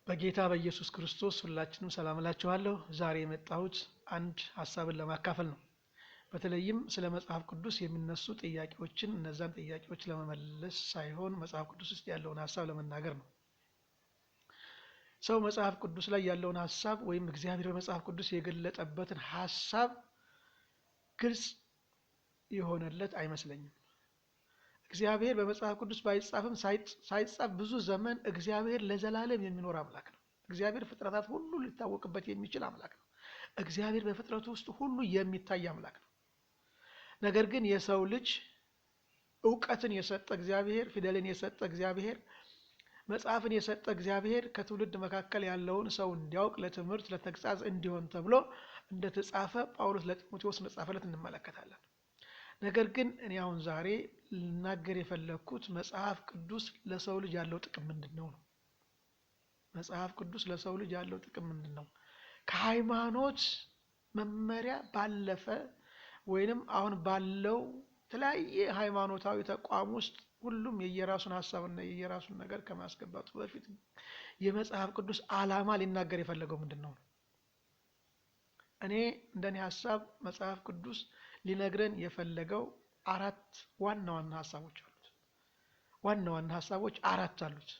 በጌታ በኢየሱስ ክርስቶስ ሁላችንም ሰላም እላችኋለሁ። ዛሬ የመጣሁት አንድ ሐሳብን ለማካፈል ነው። በተለይም ስለ መጽሐፍ ቅዱስ የሚነሱ ጥያቄዎችን እነዛን ጥያቄዎች ለመመለስ ሳይሆን መጽሐፍ ቅዱስ ውስጥ ያለውን ሐሳብ ለመናገር ነው። ሰው መጽሐፍ ቅዱስ ላይ ያለውን ሐሳብ ወይም እግዚአብሔር በመጽሐፍ ቅዱስ የገለጠበትን ሐሳብ ግልጽ የሆነለት አይመስለኝም። እግዚአብሔር በመጽሐፍ ቅዱስ ባይጻፍም ሳይጻፍ ብዙ ዘመን እግዚአብሔር ለዘላለም የሚኖር አምላክ ነው። እግዚአብሔር ፍጥረታት ሁሉ ሊታወቅበት የሚችል አምላክ ነው። እግዚአብሔር በፍጥረቱ ውስጥ ሁሉ የሚታይ አምላክ ነው። ነገር ግን የሰው ልጅ ዕውቀትን የሰጠ እግዚአብሔር፣ ፊደልን የሰጠ እግዚአብሔር፣ መጽሐፍን የሰጠ እግዚአብሔር ከትውልድ መካከል ያለውን ሰው እንዲያውቅ ለትምህርት ለተግሣጽ እንዲሆን ተብሎ እንደተጻፈ ጳውሎስ ለጢሞቴዎስ እንደጻፈለት እንመለከታለን። ነገር ግን እኔ አሁን ዛሬ ልናገር የፈለኩት መጽሐፍ ቅዱስ ለሰው ልጅ ያለው ጥቅም ምንድነው ነው። መጽሐፍ ቅዱስ ለሰው ልጅ ያለው ጥቅም ምንድነው? ከሃይማኖት መመሪያ ባለፈ ወይንም አሁን ባለው የተለያየ ሃይማኖታዊ ተቋም ውስጥ ሁሉም የየራሱን ሐሳብና የየራሱን ነገር ከማስገባቱ በፊት የመጽሐፍ ቅዱስ ዓላማ ሊናገር የፈለገው ምንድነው ነው። እኔ እንደኔ ሐሳብ መጽሐፍ ቅዱስ ሊነግረን የፈለገው አራት ዋና ዋና ሐሳቦች አሉት። ዋና ዋና ሐሳቦች አራት አሉት።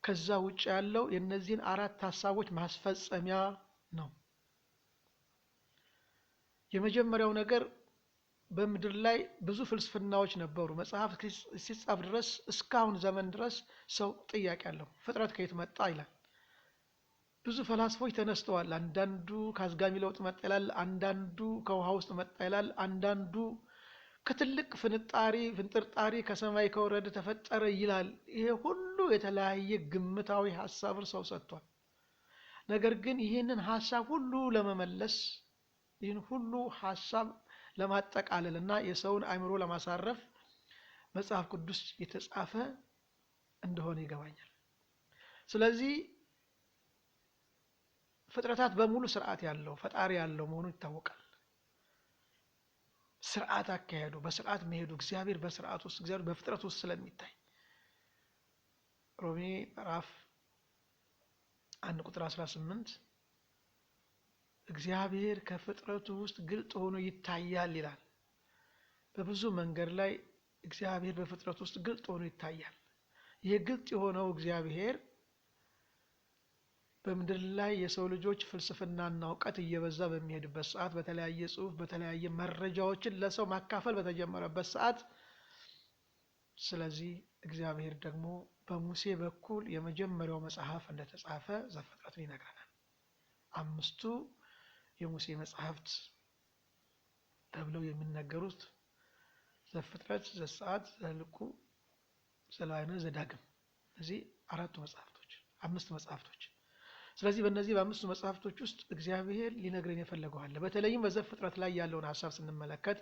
ከዛ ውጭ ያለው የነዚህን አራት ሐሳቦች ማስፈጸሚያ ነው። የመጀመሪያው ነገር በምድር ላይ ብዙ ፍልስፍናዎች ነበሩ። መጽሐፍ ሲጻፍ ድረስ እስካሁን ዘመን ድረስ ሰው ጥያቄ አለው። ፍጥረት ከየት መጣ ይላል። ብዙ ፈላስፎች ተነስተዋል። አንዳንዱ ከአዝጋሚ ለውጥ መጣ ይላል፣ አንዳንዱ ከውሃ ውስጥ መጣ ይላል፣ አንዳንዱ ከትልቅ ፍንጥርጣሪ ከሰማይ ከወረደ ተፈጠረ ይላል። ይሄ ሁሉ የተለያየ ግምታዊ ሐሳብን ሰው ሰጥቷል። ነገር ግን ይህንን ሐሳብ ሁሉ ለመመለስ ይህን ሁሉ ሐሳብ ለማጠቃለልና የሰውን አእምሮ ለማሳረፍ መጽሐፍ ቅዱስ የተጻፈ እንደሆነ ይገባኛል። ስለዚህ ፍጥረታት በሙሉ ስርዓት ያለው ፈጣሪ ያለው መሆኑ ይታወቃል። ስርዓት አካሄዱ በስርዓት መሄዱ እግዚአብሔር በስርዓት ውስጥ እግዚአብሔር በፍጥረት ውስጥ ስለሚታይ ሮሜ ምዕራፍ 1 ቁጥር 18 እግዚአብሔር ከፍጥረቱ ውስጥ ግልጥ ሆኖ ይታያል ይላል። በብዙ መንገድ ላይ እግዚአብሔር በፍጥረቱ ውስጥ ግልጥ ሆኖ ይታያል። ይሄ ግልጥ የሆነው እግዚአብሔር በምድር ላይ የሰው ልጆች ፍልስፍናና ዕውቀት እየበዛ በሚሄድበት ሰዓት በተለያየ ጽሑፍ በተለያየ መረጃዎችን ለሰው ማካፈል በተጀመረበት ሰዓት ስለዚህ እግዚአብሔር ደግሞ በሙሴ በኩል የመጀመሪያው መጽሐፍ እንደተጻፈ ዘፍጥረትን ይነግረናል። አምስቱ የሙሴ መጽሐፍት ተብለው የሚነገሩት ዘፍጥረት፣ ዘጸአት፣ ዘኍልቍ፣ ዘሌዋውያን፣ ዘዳግም እነዚህ አራቱ መጽሐፍቶች አምስት መጽሐፍቶች። ስለዚህ በእነዚህ በአምስቱ መጽሐፍቶች ውስጥ እግዚአብሔር ሊነግረን የፈለገው አለ። በተለይም በዘፍጥረት ላይ ያለውን ሐሳብ ስንመለከት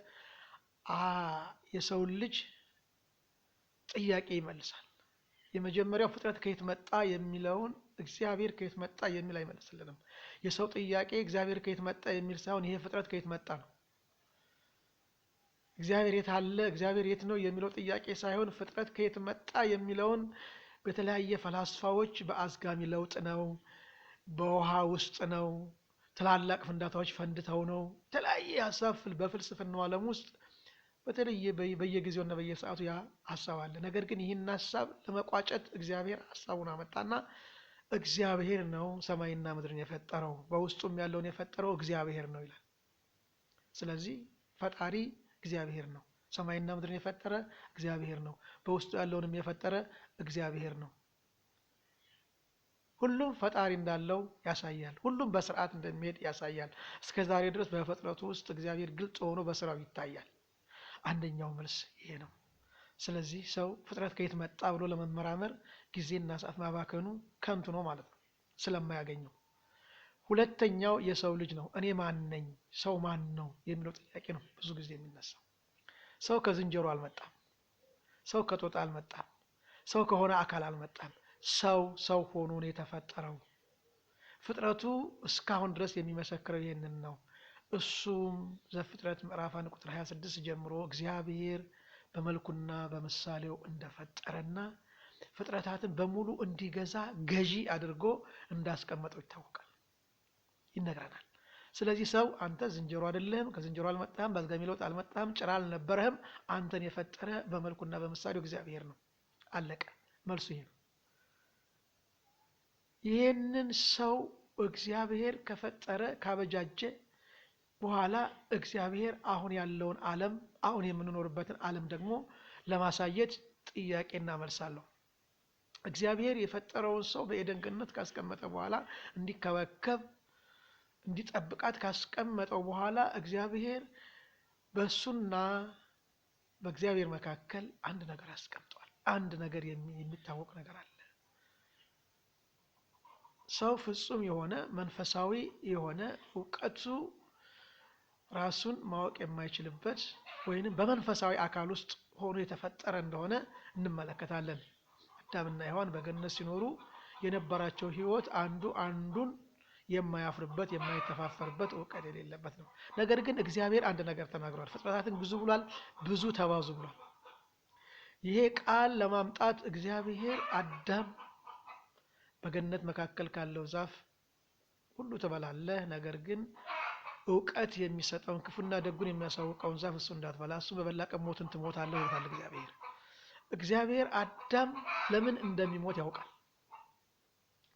የሰው ልጅ ጥያቄ ይመልሳል። የመጀመሪያው ፍጥረት ከየት መጣ የሚለውን እግዚአብሔር ከየት መጣ የሚል አይመልስልንም። የሰው ጥያቄ እግዚአብሔር ከየት መጣ የሚል ሳይሆን ይሄ ፍጥረት ከየት መጣ ነው። እግዚአብሔር የት አለ፣ እግዚአብሔር የት ነው የሚለው ጥያቄ ሳይሆን ፍጥረት ከየት መጣ የሚለውን በተለያየ ፈላስፋዎች በአዝጋሚ ለውጥ ነው፣ በውሃ ውስጥ ነው፣ ትላልቅ ፍንዳታዎች ፈንድተው ነው፣ የተለያየ ሐሳብ በፍልስፍናው ዓለም ውስጥ በተለየ በየጊዜውና በየሰዓቱ ያ ሐሳብ አለ። ነገር ግን ይህን ሐሳብ ለመቋጨት እግዚአብሔር ሐሳቡን አመጣና እግዚአብሔር ነው ሰማይና ምድርን የፈጠረው፣ በውስጡም ያለውን የፈጠረው እግዚአብሔር ነው ይላል። ስለዚህ ፈጣሪ እግዚአብሔር ነው፣ ሰማይና ምድርን የፈጠረ እግዚአብሔር ነው፣ በውስጡ ያለውንም የፈጠረ እግዚአብሔር ነው። ሁሉም ፈጣሪ እንዳለው ያሳያል። ሁሉም በስርዓት እንደሚሄድ ያሳያል። እስከዛሬ ድረስ በፍጥረቱ ውስጥ እግዚአብሔር ግልጽ ሆኖ በስራው ይታያል። አንደኛው መልስ ይሄ ነው። ስለዚህ ሰው ፍጥረት ከየት መጣ ብሎ ለመመራመር ጊዜና ሰዓት ማባከኑ ከንቱ ነው ማለት ነው ስለማያገኘው። ሁለተኛው የሰው ልጅ ነው። እኔ ማን ነኝ፣ ሰው ማን ነው የሚለው ጥያቄ ነው ብዙ ጊዜ የሚነሳው። ሰው ከዝንጀሮ አልመጣም፣ ሰው ከጦጣ አልመጣም፣ ሰው ከሆነ አካል አልመጣም። ሰው ሆኖ ነው የተፈጠረው። ፍጥረቱ እስካሁን ድረስ የሚመሰክረው ይሄንን ነው። እሱም ዘፍጥረት ምዕራፍ 1 ቁጥር 26 ጀምሮ እግዚአብሔር በመልኩና በምሳሌው እንደፈጠረና ፍጥረታትን በሙሉ እንዲገዛ ገዢ አድርጎ እንዳስቀመጠው ይታወቃል፣ ይነግረናል። ስለዚህ ሰው አንተ ዝንጀሮ አይደለም፣ ከዝንጀሮ አልመጣህም፣ በአዝጋሚ ለውጥ አልመጣህም፣ ጭራ አልነበረህም፣ አንተን የፈጠረ በመልኩና በምሳሌው እግዚአብሔር ነው። አለቀ። መልሱ ይሄ ነው። ይህንን ሰው እግዚአብሔር ከፈጠረ ካበጃጀ በኋላ እግዚአብሔር አሁን ያለውን ዓለም አሁን የምንኖርበትን ዓለም ደግሞ ለማሳየት ጥያቄና መልስ አለው። እግዚአብሔር የፈጠረውን ሰው በኤደን ገነት ካስቀመጠ በኋላ እንዲከባከብ እንዲጠብቃት ካስቀመጠው በኋላ እግዚአብሔር በሱና በእግዚአብሔር መካከል አንድ ነገር አስቀምጧል። አንድ ነገር የሚታወቅ ነገር አለ። ሰው ፍጹም የሆነ መንፈሳዊ የሆነ ዕውቀቱ ራሱን ማወቅ የማይችልበት ወይንም በመንፈሳዊ አካል ውስጥ ሆኖ የተፈጠረ እንደሆነ እንመለከታለን። አዳምና ሔዋን በገነት ሲኖሩ የነበራቸው ሕይወት አንዱ አንዱን የማያፍርበት የማይተፋፈርበት ዕውቀት የሌለበት ነው። ነገር ግን እግዚአብሔር አንድ ነገር ተናግሯል። ፍጥረታትን ግዙ ብሏል፣ ብዙ ተባዙ ብሏል። ይሄ ቃል ለማምጣት እግዚአብሔር አዳም በገነት መካከል ካለው ዛፍ ሁሉ ትበላለህ፣ ነገር ግን ዕውቀት የሚሰጠውን ክፉና ደጉን የሚያሳውቀውን ዛፍ እሱ እንዳትበላ፣ እሱ በበላ ቀን ሞትን ትሞታለህ ይላል እግዚአብሔር። እግዚአብሔር አዳም ለምን እንደሚሞት ያውቃል፣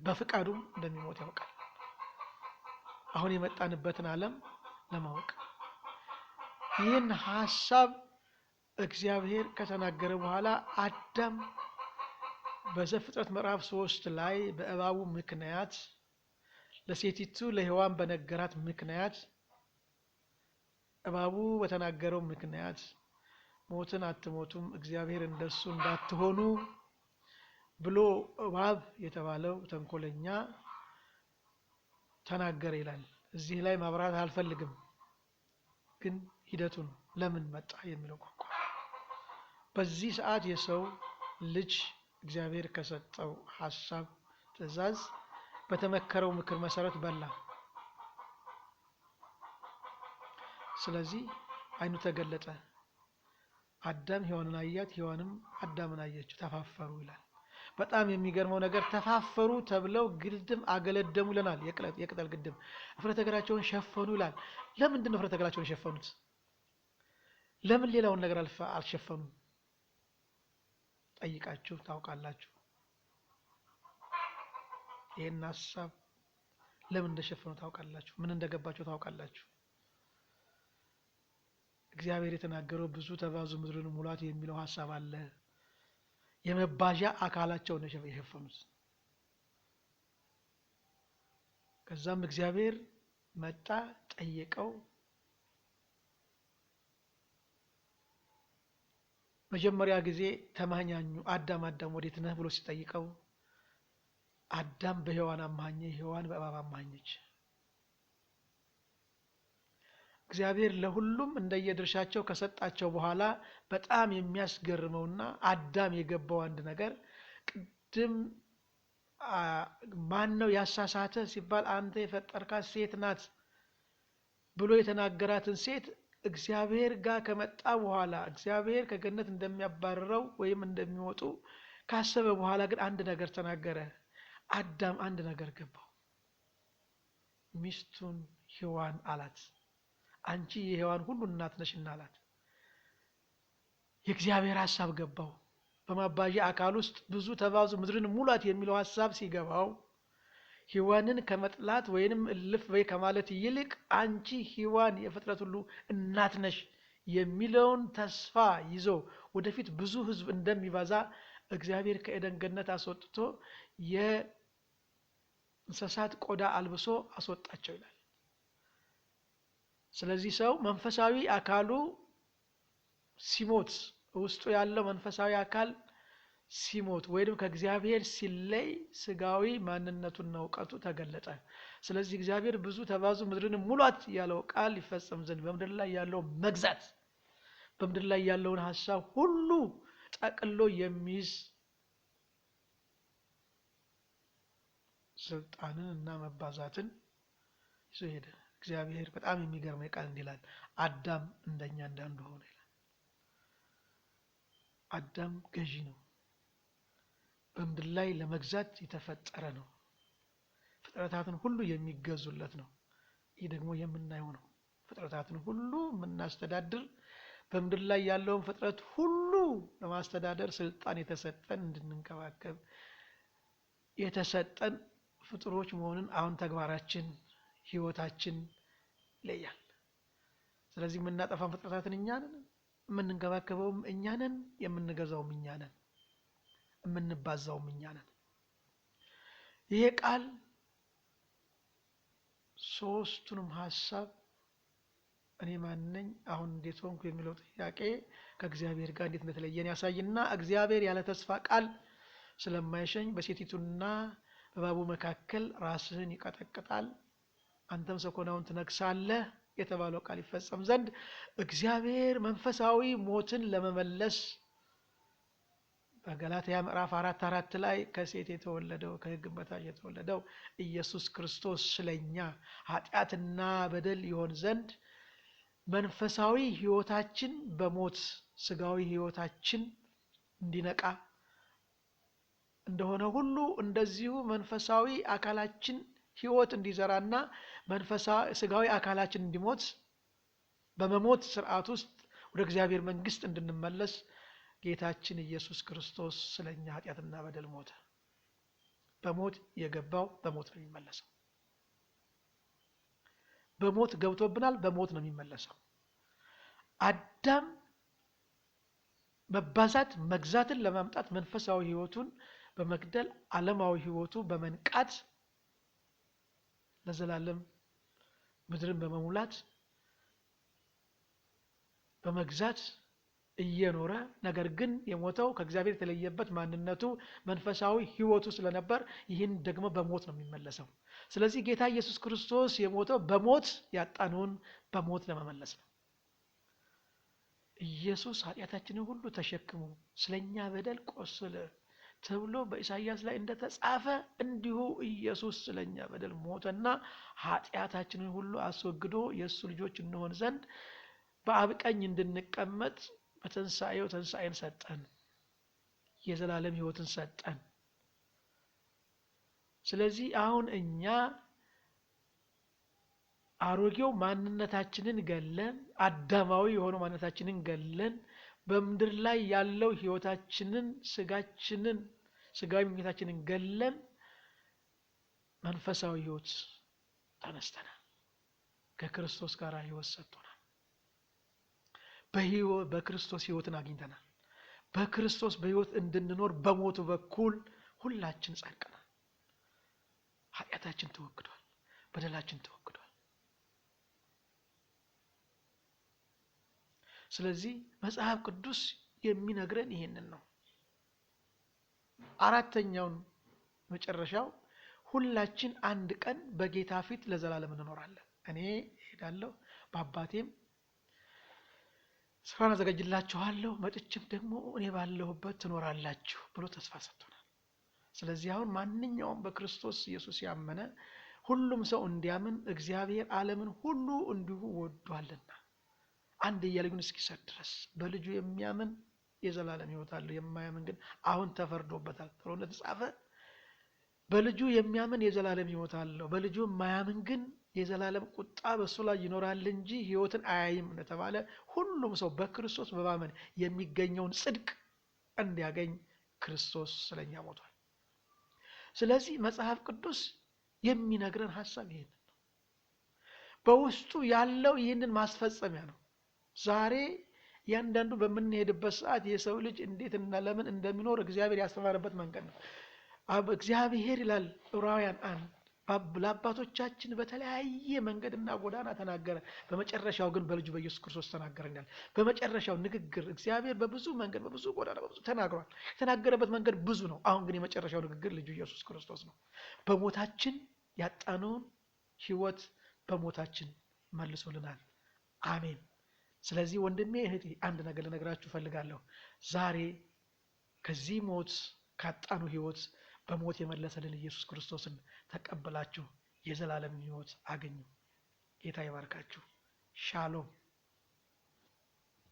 በፍቃዱም እንደሚሞት ያውቃል። አሁን የመጣንበትን ዓለም ለማወቅ ይህን ሐሳብ እግዚአብሔር ከተናገረ በኋላ አዳም በዘፍጥረት ምዕራፍ 3 ላይ በእባቡ ምክንያት ለሴቲቱ ለሔዋን በነገራት ምክንያት እባቡ በተናገረው ምክንያት ሞትን አትሞቱም እግዚአብሔር እንደሱ እንዳትሆኑ ብሎ እባብ የተባለው ተንኮለኛ ተናገረ ይላል። እዚህ ላይ ማብራራት አልፈልግም፣ ግን ሂደቱን ለምን መጣ የሚለው ቋንቋ በዚህ ሰዓት የሰው ልጅ እግዚአብሔር ከሰጠው ሐሳብ ትእዛዝ በተመከረው ምክር መሰረት በላ። ስለዚህ አይኑ ተገለጠ። አዳም ሔዋንን አያት፣ ሔዋንም አዳምን አየችው፣ ተፋፈሩ ይላል። በጣም የሚገርመው ነገር ተፋፈሩ ተብለው ግልድም አገለደሙ ይለናል። የቅጠል ግድም እፍረተ ገላቸውን ሸፈኑ ይላል። ለምንድን ነው እፍረተ ገላቸውን የሸፈኑት? ለምን ሌላውን ነገር አልሸፈኑም? ጠይቃችሁ ታውቃላችሁ? ይሄን ሐሳብ ለምን እንደሸፈኑ ታውቃላችሁ? ምን እንደገባችሁ ታውቃላችሁ? እግዚአብሔር የተናገረው ብዙ ተባዙ ምድርን ሙላት የሚለው ሐሳብ አለ። የመባዣ አካላቸውን ነው የሸፈኑት። ከዛም እግዚአብሔር መጣ፣ ጠየቀው። መጀመሪያ ጊዜ ተማኛኙ። አዳም ወዴት ነህ ብሎ ሲጠይቀው አዳም በሔዋን አማኘ፣ ሔዋን በእባብ አማኘች። እግዚአብሔር ለሁሉም እንደየድርሻቸው ከሰጣቸው በኋላ በጣም የሚያስገርመውና አዳም የገባው አንድ ነገር ቅድም ማን ነው ያሳሳተ ሲባል አንተ የፈጠርካት ሴት ናት ብሎ የተናገራትን ሴት እግዚአብሔር ጋር ከመጣ በኋላ እግዚአብሔር ከገነት እንደሚያባርረው ወይም እንደሚወጡ ካሰበ በኋላ ግን አንድ ነገር ተናገረ። አዳም አንድ ነገር ገባው። ሚስቱን ሔዋን አላት፣ አንቺ የሔዋን ሁሉ እናት ነሽና አላት። የእግዚአብሔር ሐሳብ ገባው። በማባዣ አካል ውስጥ ብዙ ተባዙ ምድርን ሙላት የሚለው ሐሳብ ሲገባው ሔዋንን ከመጥላት ወይንም እልፍ በይ ከማለት ይልቅ አንቺ ሔዋን የፍጥረት ሁሉ እናት ነሽ የሚለውን ተስፋ ይዞ ወደፊት ብዙ ሕዝብ እንደሚበዛ እግዚአብሔር ከኤደን ገነት አስወጥቶ የእንስሳት ቆዳ አልብሶ አስወጣቸው ይላል። ስለዚህ ሰው መንፈሳዊ አካሉ ሲሞት ውስጡ ያለው መንፈሳዊ አካል ሲሞት ወይም ከእግዚአብሔር ሲለይ ስጋዊ ማንነቱና ዕውቀቱ ተገለጠ። ስለዚህ እግዚአብሔር ብዙ ተባዙ ምድርን ሙላት ያለው ቃል ሊፈጸም ዘንድ በምድር ላይ ያለው መግዛት በምድር ላይ ያለውን ሐሳብ ሁሉ ጠቅሎ የሚይዝ ስልጣንን እና መባዛትን ይዞ ሄደ። እግዚአብሔር በጣም የሚገርመው ቃል እንዲላል አዳም እንደኛ እንዳንዱ ሆነ ይላል። አዳም ገዢ ነው። በምድር ላይ ለመግዛት የተፈጠረ ነው። ፍጥረታትን ሁሉ የሚገዙለት ነው። ይህ ደግሞ የምናየው ነው። ፍጥረታትን ሁሉ የምናስተዳድር በምድር ላይ ያለውን ፍጥረት ሁሉ ለማስተዳደር ስልጣን የተሰጠን እንድንንከባከብ የተሰጠን ፍጥሮች መሆኑን አሁን ተግባራችን ህይወታችን ይለያል። ስለዚህ የምናጠፋው ፍጥረታትን እኛ ነን፣ የምንንከባከበውም እኛ ነን፣ የምንገዛውም እኛ ነን፣ የምንባዛውም እኛ ነን። ይሄ ቃል ሶስቱንም ሐሳብ እኔ ማን ነኝ አሁን እንዴት ሆንኩ የሚለው ጥያቄ ከእግዚአብሔር ጋር እንዴት እንደተለየን ያሳይና እግዚአብሔር ያለ ተስፋ ቃል ስለማይሸኝ በሴቲቱና በእባቡ መካከል ራስህን ይቀጠቅጣል አንተም ሰኮናውን ትነክሳለህ የተባለው ቃል ይፈጸም ዘንድ እግዚአብሔር መንፈሳዊ ሞትን ለመመለስ በገላትያ ምዕራፍ 4:4 ላይ ከሴት የተወለደው ከሕግ በታች የተወለደው ኢየሱስ ክርስቶስ ስለኛ ኃጢአትና በደል ይሆን ዘንድ መንፈሳዊ ህይወታችን በሞት ስጋዊ ህይወታችን እንዲነቃ እንደሆነ ሁሉ እንደዚሁ መንፈሳዊ አካላችን ህይወት እንዲዘራና መንፈሳዊ ስጋዊ አካላችን እንዲሞት በመሞት ሥርዓት ውስጥ ወደ እግዚአብሔር መንግስት እንድንመለስ ጌታችን ኢየሱስ ክርስቶስ ስለኛ ኃጢአትና በደል ሞተ። በሞት የገባው በሞት ነው የሚመለሰው። በሞት ገብቶብናል፣ በሞት ነው የሚመለሰው። አዳም መባዛት መግዛትን ለማምጣት መንፈሳዊ ህይወቱን በመግደል ዓለማዊ ህይወቱ በመንቃት ለዘላለም ምድርን በመሙላት በመግዛት እየኖረ ነገር ግን የሞተው ከእግዚአብሔር የተለየበት ማንነቱ መንፈሳዊ ህይወቱ ስለነበር ይህን ደግሞ በሞት ነው የሚመለሰው። ስለዚህ ጌታ ኢየሱስ ክርስቶስ የሞተው በሞት ያጣነውን በሞት ለመመለስ ነው። ኢየሱስ ኃጢአታችንን ሁሉ ተሸክሞ ስለኛ በደል ቆሰለ ተብሎ በኢሳይያስ ላይ እንደተጻፈ እንዲሁ ኢየሱስ ስለኛ በደል ሞተና ኃጢአታችንን ሁሉ አስወግዶ የሱ ልጆች እንሆን ዘንድ በአብ ቀኝ እንድንቀመጥ በትንሣኤው ትንሣኤን ሰጠን፣ የዘላለም ህይወትን ሰጠን። ስለዚህ አሁን እኛ አሮጌው ማንነታችንን ገለን አዳማዊ የሆነው ማንነታችንን ገለን በምድር ላይ ያለው ህይወታችንን ስጋችንን ስጋዊ ምኞታችንን ገለን መንፈሳዊ ህይወት ተነስተናል። ከክርስቶስ ጋር ህይወት ሰጥቶናል። በክርስቶስ ህይወትን አግኝተናል። በክርስቶስ በህይወት እንድንኖር በሞቱ በኩል ሁላችን ጸድቀናል። ኃጢአታችን ተወግዷል፣ በደላችን ተወግዷል። ስለዚህ መጽሐፍ ቅዱስ የሚነግረን ይሄንን ነው። አራተኛውን መጨረሻው ሁላችን አንድ ቀን በጌታ ፊት ለዘላለም እንኖራለን። እኔ እሄዳለሁ በአባቴም ስፍራን አዘጋጅላችኋለሁ መጥቼም ደግሞ እኔ ባለሁበት ትኖራላችሁ ብሎ ተስፋ ሰጥቶናል። ስለዚህ አሁን ማንኛውም በክርስቶስ ኢየሱስ ያመነ ሁሉም ሰው እንዲያምን እግዚአብሔር ዓለምን ሁሉ እንዲሁ ወዷልና አንድያ ልጁን እስኪሰጥ ድረስ በልጁ የሚያምን የዘላለም ህይወት አለው፣ የማያምን ግን አሁን ተፈርዶበታል ተብሎ እንደተጻፈ በልጁ የሚያምን የዘላለም ህይወት አለው፣ በልጁ የማያምን ግን የዘላለም ቁጣ በሱ ላይ ይኖራል እንጂ ህይወትን አያይም እንደተባለ ሁሉም ሰው በክርስቶስ በማመን የሚገኘውን ጽድቅ እንዲያገኝ ክርስቶስ ስለኛ ሞቷል። ስለዚህ መጽሐፍ ቅዱስ የሚነግረን ሐሳብ ይሄን ነው። በውስጡ ያለው ይህንን ማስፈጸሚያ ነው። ዛሬ ያንዳንዱ በመንሄድበት ሰዓት የሰው ልጅ እንዴት እና ለምን እንደሚኖር እግዚአብሔር ያስተማረበት መንገድ ነው። እግዚአብሔር ይላል ዕብራውያን 1 ለአባቶቻችን በተለያየ መንገድና ጎዳና ተናገረ፣ በመጨረሻው ግን በልጁ በኢየሱስ ክርስቶስ ተናገረናል። በመጨረሻው ንግግር እግዚአብሔር በብዙ መንገድ በብዙ ጎዳና በብዙ ተናግሯል። የተናገረበት መንገድ ብዙ ነው። አሁን ግን የመጨረሻው ንግግር ልጁ ኢየሱስ ክርስቶስ ነው። በሞታችን ያጣነውን ህይወት በሞታችን መልሶልናል። አሜን። ስለዚህ ወንድሜ እህቴ አንድ ነገር ልነግራችሁ ፈልጋለሁ። ዛሬ ከዚህ ሞት ካጣኑ ህይወት በሞት የመለሰልን ኢየሱስ ክርስቶስን ተቀበላችሁ የዘላለም ህይወት አገኙ። ጌታ ይባርካችሁ። ሻሎም